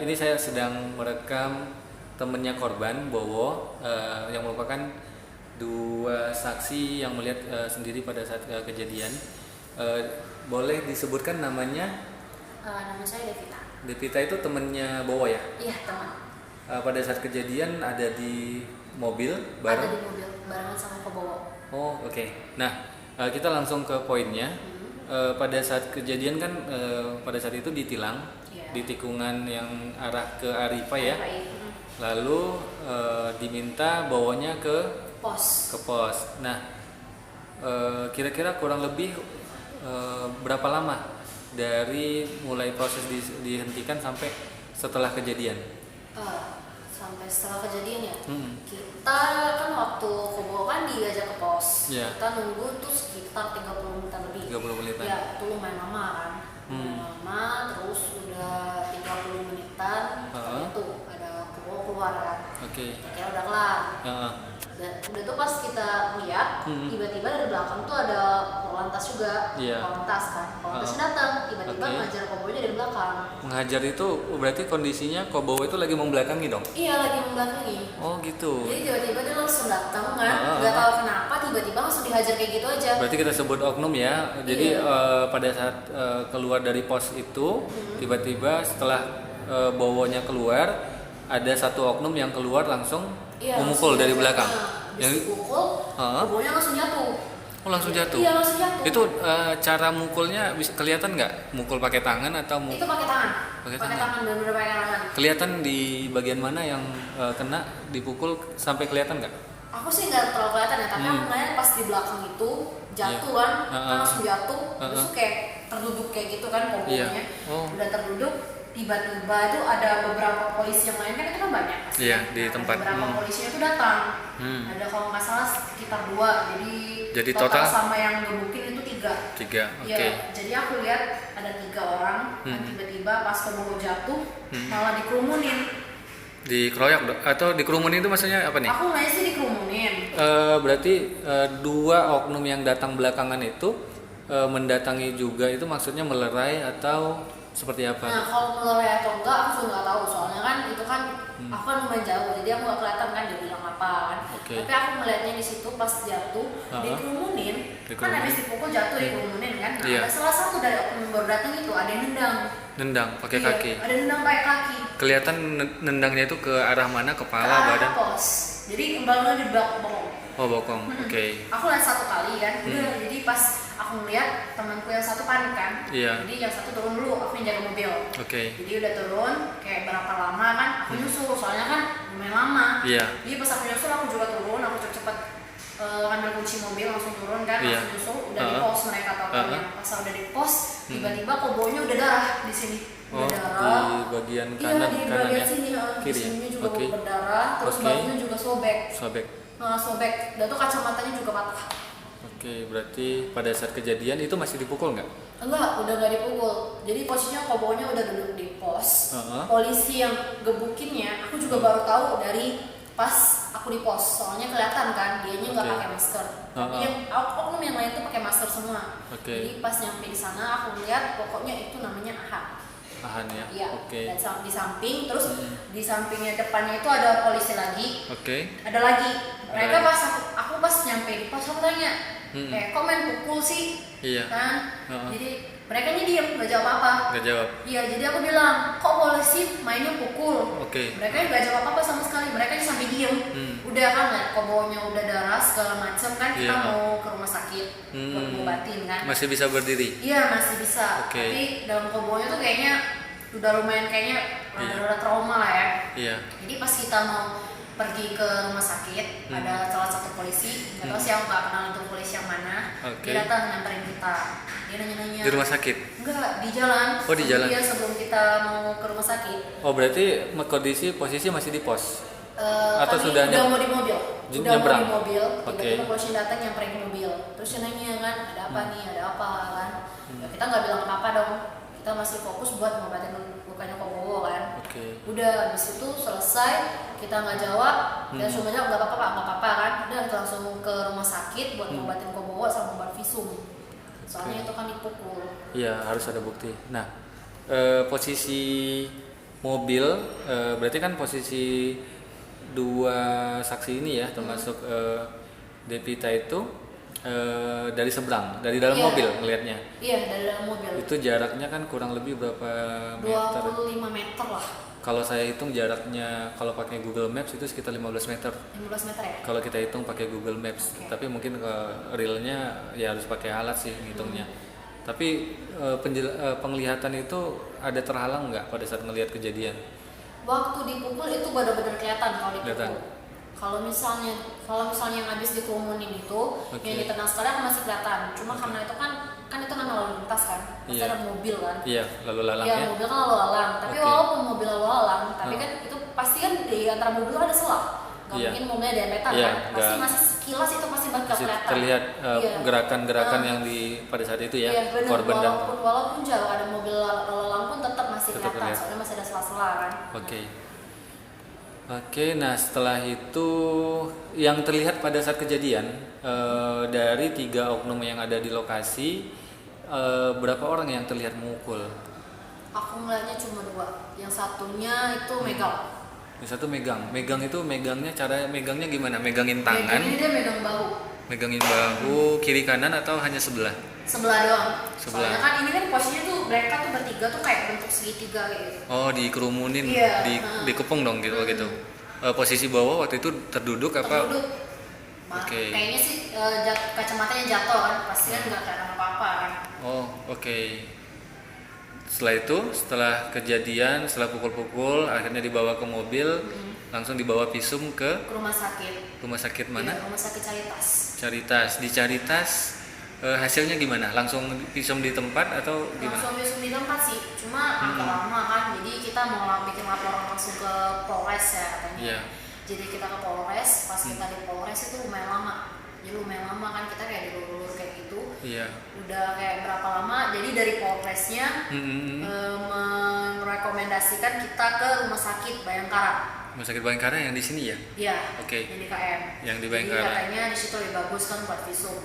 Ini saya sedang merekam temannya korban Bowo, yang merupakan dua saksi yang melihat sendiri pada saat kejadian. Boleh disebutkan namanya? Nama saya Devita. Devita itu temannya Bowo ya? Iya, teman. Pada saat kejadian ada di mobil bareng? Ada di mobil barengan sama Kobowo. Oh, oke. Nah, kita langsung ke poinnya. Pada saat kejadian kan pada saat itu ditilang di tikungan yang arah ke Arifa ya. Lalu diminta bawanya ke pos. Nah, kira-kira kurang lebih berapa lama dari mulai proses dihentikan sampai setelah kejadian? Sampai setelah kejadian ya. Kita kan waktu Kobowo kan diajak ke pos. Kita nunggu tuh sekitar 30 menitan lebih. 30 menitan. Ya, itu lumayan lama kan. Lumayan lama, terus udah 30 menitan itu ada Kobowo keluar kan. Kira udah kelar. Dan udah tuh pas kita lihat, tiba-tiba dari belakang tuh ada Polantas juga. Polantas kan. Polantasnya datang, tiba-tiba ngajar Kobowonya dari belakang. Menghajar itu berarti kondisinya Kobowo itu lagi membelakangi dong? Iya, lagi membelakangi. Oh gitu. Jadi tiba-tiba dia langsung datang kan, nggak tahu kenapa tiba-tiba langsung dihajar kayak gitu aja. Berarti kita sebut oknum ya. Jadi pada saat keluar dari pos itu, tiba-tiba setelah Bowonya keluar, ada satu oknum yang keluar langsung memukul dari belakang. Yang dipukul, Kobowonya langsung jatuh. Oh, langsung jatuh? Iya, langsung jatuh. Itu cara mukulnya bisa kelihatan nggak? Mukul pakai tangan atau Itu pakai tangan. Pakai tangan, bener-bener pakai tangan. Kelihatan di bagian mana yang kena dipukul sampai kelihatan nggak? Aku sih nggak terlalu kelihatan ya, tapi aku ngeliat pas di belakang itu jatuh kan, langsung jatuh, terus kayak terduduk kayak gitu kan Kobowonya. Udah terduduk, tiba-tiba itu ada beberapa polisi yang lain kan, itu kan banyak pasti. Iya, di tempat. Beberapa polisinya itu datang. Ada kalau nggak salah sekitar 2, jadi total sama yang gebukin itu 3. Oke. Jadi aku lihat ada 3 orang, dan tiba-tiba pas Kobowo jatuh malah dikerumunin. Dikeroyok atau dikerumunin itu maksudnya apa nih? Aku nggak sih dikerumunin. Berarti 2 oknum yang datang belakangan itu mendatangi juga, itu maksudnya melerai atau seperti apa? Nah, kalau melerai atau enggak aku juga nggak tahu, soalnya kan itu kan aku kan lumayan jauh, jadi aku nggak kelihatan kan dia bilang apa kan. Tapi aku melihatnya di situ pas jatuh dikerumunin, kan habis dipukul jatuh dikerumunin kan. Nah, ada salah satu dari oknum baru datang itu ada yang nendang pakai kaki. Ada nendang pakai kaki. Kelihatan nendangnya itu ke arah mana? Kepala, badan? Ke pos. Jadi kembalinya di bokong. Oh, bokong. Oke. Aku lihat 1 kali kan. Jadi pas aku ngeliat temanku yang satu panik kan. Jadi yang satu turun dulu, aku yang jaga mobil. Jadi udah turun, kayak berapa lama kan aku nyusul, soalnya kan lumayan lama. Jadi pas aku nyusul aku juga turun, aku cepet-cepet ambil kunci mobil, langsung turun kan, langsung nyusul. Udah di pos mereka totalnya. Pas udah di pos, tiba-tiba Kobowonya udah darah di sini. Di bagian kanan, di bagian sini, kiri. Di sini juga berdarah, terus bajunya juga sobek. Sobek, dan tuh kacamatanya juga patah. Berarti pada saat kejadian itu masih dipukul nggak? Enggak, udah nggak dipukul. Jadi posisinya Kobowonya udah duduk di pos. Polisi yang gebukinnya, aku juga baru tahu dari pas aku di pos. Soalnya kelihatan kan, dianya nggak pakai masker. Tapi yang oknum yang lain tuh pakai masker semua. Jadi pas nyampe di sana, aku lihat pokoknya itu namanya Ahan ya. Iya. Dan di samping, terus di sampingnya depannya itu ada polisi lagi. Ada lagi. Mereka pas aku pas nyampe di pos, aku tanya, kok main pukul sih? Kan? Jadi mereka diem, nggak jawab apa-apa. Iya, jadi aku bilang, kok polisi mainnya pukul? Mereka nggak jawab apa-apa sama sekali. Mereka sampai diem. Udah kan, Kobowonya udah darah segala macam kan, kita mau ke rumah sakit buat ngobatin kan. Masih bisa berdiri? Iya, masih bisa. Tapi dalam Kobowonya tuh kayaknya udah lumayan rada trauma lah ya. Jadi pas kita mau pergi ke rumah sakit, ada salah satu polisi, nggak tahu sih, aku nggak kenal itu polisi yang mana. Dia datang nyamperin kita, dia nanya-nanya. Di rumah sakit? Enggak, di jalan. Di jalan? Dia sebelum kita mau ke rumah sakit. Berarti posisi masih di pos? Atau sudah udah mau di mobil? Udah mau di mobil, tiba-tiba polisi datang nyamperin ke mobil. Terus dia nanya kan, ada apa nih, ada apa kan. Ya, kita nggak bilang apa-apa dong, kita masih fokus buat ngobatin lukanya Kobowo kan. Udah habis itu selesai, kita nggak jawab, dan cuma jawab nggak apa-apa kan. Udah langsung ke rumah sakit buat ngobatin Kobowo sama obat visum. Soalnya itu kan dipukul. Iya, harus ada bukti. Nah, posisi mobil, berarti kan posisi dua saksi ini ya, termasuk Devita itu dari seberang, dari dalam mobil ngelihatnya. Iya, dari dalam mobil. Itu jaraknya kan kurang lebih berapa meter? 25 meter lah. Kalau saya hitung jaraknya kalau pakai Google Maps itu sekitar 15 meter. 15 meter ya? Kalau kita hitung pakai Google Maps, tapi mungkin ke realnya ya harus pakai alat sih ngitungnya. Tapi penglihatan itu ada terhalang nggak pada saat melihat kejadian? Waktu dipukul itu benar-benar kelihatan kalau dipukul. Kalau misalnya yang habis dikerumunin itu, yang di tengah sekarang masih kelihatan. Cuma karena itu kan itu nama lalu lintas kan, pasti ada mobil kan. Iya, lalu lalang. Iya, mobil kan lalu lalang. Tapi walaupun mobil lalu lalang, tapi kan itu pasti kan di antara mobil itu ada selang. Gak mungkin mobilnya dempetan kan. Pasti masih sekilas itu pasti bakal kelihatan. Terlihat gerakan-gerakan yang pada saat itu ya. Iya, benar. Korban Walaupun jauh ada mobil lalu lalang pun tetap masih kelihatan. Soalnya masih ada sela-sela kan. Oke, nah setelah itu yang terlihat pada saat kejadian dari 3 oknum yang ada di lokasi, berapa orang yang terlihat memukul? Aku melihatnya cuma 2. Yang satunya itu megang. Yang satu megang itu megangnya, cara megangnya gimana? Megangin tangan? Dia megang bahu. Megangin bahu kiri kanan atau hanya sebelah? Sebelah doang. Soalnya kan ini kan posisinya tuh mereka tuh bertiga tuh kayak bentuk segitiga kayak gitu. Oh, dikerumunin, dikepung dong gitu gitu. Posisi bawah waktu itu terduduk apa? Terduduk. Kayaknya sih kacamatanya jatuh kan, pasti kan nggak kelihatan apa-apa kan. Oh, oke. Setelah kejadian, setelah pukul-pukul, akhirnya dibawa ke mobil, langsung dibawa visum ke rumah sakit. Rumah sakit mana? Iya, rumah sakit Caritas. Di Caritas hasilnya gimana? Langsung visum di tempat atau gimana? Langsung visum di tempat sih, cuma agak lama kan. Jadi kita mau bikin laporan langsung ke Polres ya katanya. Yeah. Jadi kita ke Polres, pas kita di Polres itu lumayan lama. Jadi lumayan lama kan kita kayak dilulur kayak gitu. Iya. Udah kayak berapa lama? Jadi dari Polresnya merekomendasikan kita ke Rumah Sakit Bayangkara. Rumah Sakit Bayangkara yang di sini ya? Iya. Oke. Yang di KM. Yang di Bayangkara. Jadi katanya di situ lebih bagus kan buat visum.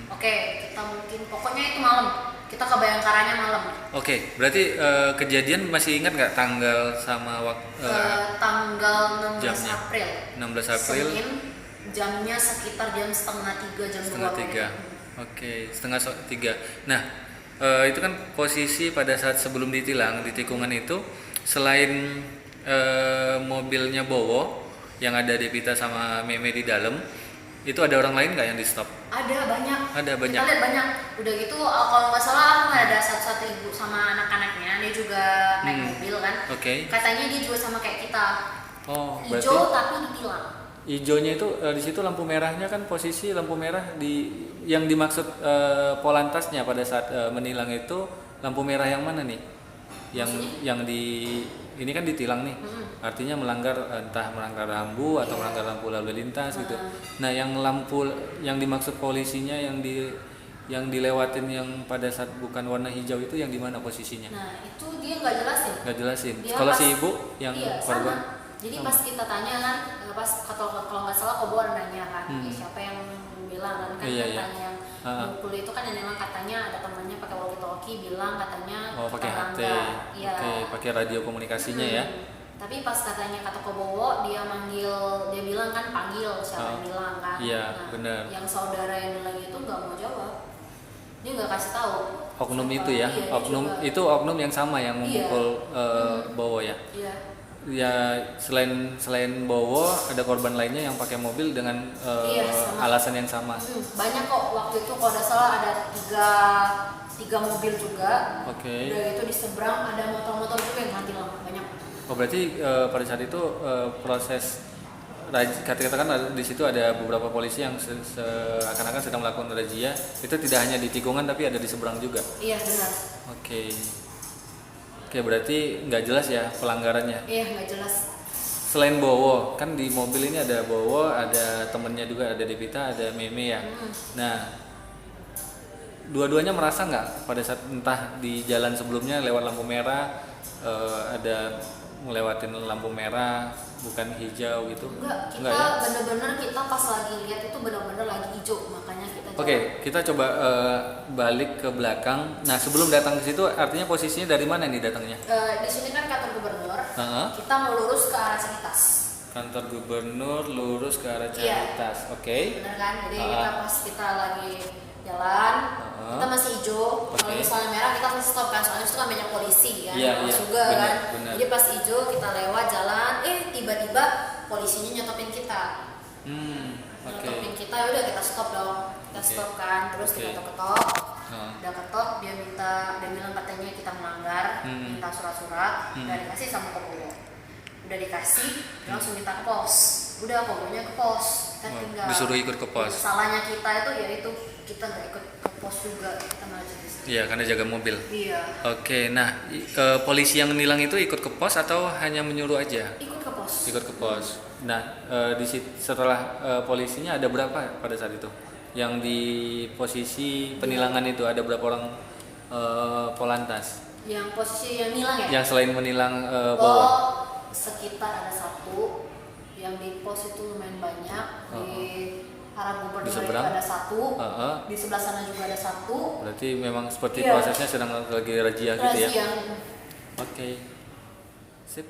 Oke, kita mungkin pokoknya itu malam. Kita ke Bayangkaranya malam. Oke, berarti kejadian masih ingat nggak tanggal sama waktu? Tanggal 16 jamnya. April. 16 April. Senin, jamnya sekitar jam 2:30 jam 2. Oke, 2:30. Nah, itu kan posisi pada saat sebelum ditilang di tikungan itu, selain mobilnya Bowo yang ada Devita sama Meme di dalam, itu ada orang lain nggak yang di stop? Ada banyak. Kita lihat banyak. Udah gitu kalau nggak salah ada satu ibu sama anak-anaknya, dia juga naik mobil kan. Katanya dia juga sama kayak kita. Oh, hijau tapi ditilang. Hijaunya itu di situ lampu merahnya kan, posisi lampu merah yang dimaksud Polantasnya pada saat menilang itu lampu merah yang mana nih? Yang ini kan ditilang nih. Artinya entah melanggar rambu atau melanggar lampu lalu lintas gitu. Nah, yang lampu yang dimaksud polisinya yang dilewatin yang pada saat bukan warna hijau itu yang di mana posisinya? Nah, itu dia nggak jelasin. Kalau si ibu yang korban. Jadi pas kita tanya kan, kalau nggak salah Kobo ada nanya kan, siapa yang bilang kan, katanya yang mukul itu kan yang bilang katanya ada temannya pakai walkie-talkie bilang katanya pakai HT, pakai radio komunikasinya ya. Tapi pas katanya kata Kobowo dia bilang kan panggil siapa yang bilang kan. Iya, benar. Yang saudara yang bilang itu nggak mau jawab, dia nggak kasih tahu. Oknum itu ya, itu oknum yang sama yang memukul Bowo ya. Iya. Ya selain Bowo ada korban lainnya yang pakai mobil dengan alasan yang sama. Banyak kok, waktu itu kalau tidak salah ada tiga mobil juga. Udah itu di seberang ada motor-motor juga yang mati lampu, banyak. Oh, berarti pada saat itu proses katakan di situ ada beberapa polisi yang seakan-akan sedang melakukan razia, itu tidak hanya di tikungan tapi ada di seberang juga. Iya, benar. Oke, berarti nggak jelas ya pelanggarannya? Iya, nggak jelas. Selain Bowo, kan di mobil ini ada Bowo, ada temennya juga, ada Devita, ada Meme ya. Nah, dua-duanya merasa nggak pada saat entah di jalan sebelumnya lewat lampu merah, ada ngelewatin lampu merah bukan hijau gitu? Enggak ya? Bener-bener kita pas lagi lihat itu bener-bener lagi hijau, makanya kita kita coba balik ke belakang. Nah, sebelum datang ke situ artinya posisinya dari mana nih datangnya? Di sini kan kantor gubernur. kita mau lurus ke arah Civitas. Kantor gubernur lurus ke arah Civitas. Oke. Benar kan? Jadi kita lagi jalan, kita masih hijau. Kalau misalnya merah kita harus stop kan, soalnya itu kan banyak polisi kan, juga kan. Jadi pas hijau kita lewat jalan, tiba-tiba polisinya nyetopin kita. Nyetopin kita, udah kita stop dong. Kita stop kan, terus kita ketok. Udah ketok, dia bilang katanya kita melanggar, minta surat-surat, udah dikasih sama Kobowo. Udah dikasih, dia langsung minta ke pos. Udah Kobowonya ke pos, kita tinggal. Disuruh ikut ke pos. Salahnya kita itu yaitu kita nggak ikut ke pos juga, kita malah jadi. Iya, karena jaga mobil. Iya. Oke, nah polisi yang nilang itu ikut ke pos atau hanya menyuruh aja? Ikut ke pos. Ikut ke pos. Nah, setelah polisinya ada berapa pada saat itu? Yang di posisi penilangan itu ada berapa orang polantas? Yang posisi yang nilang ya? Yang selain menilang bawah? Sekitar ada 1. Yang di pos itu lumayan banyak. Di arah gubernur itu ada 1. Di sebelah sana juga ada 1. Berarti memang seperti prosesnya sedang lagi razia gitu ya? Razia. Oke. Sip.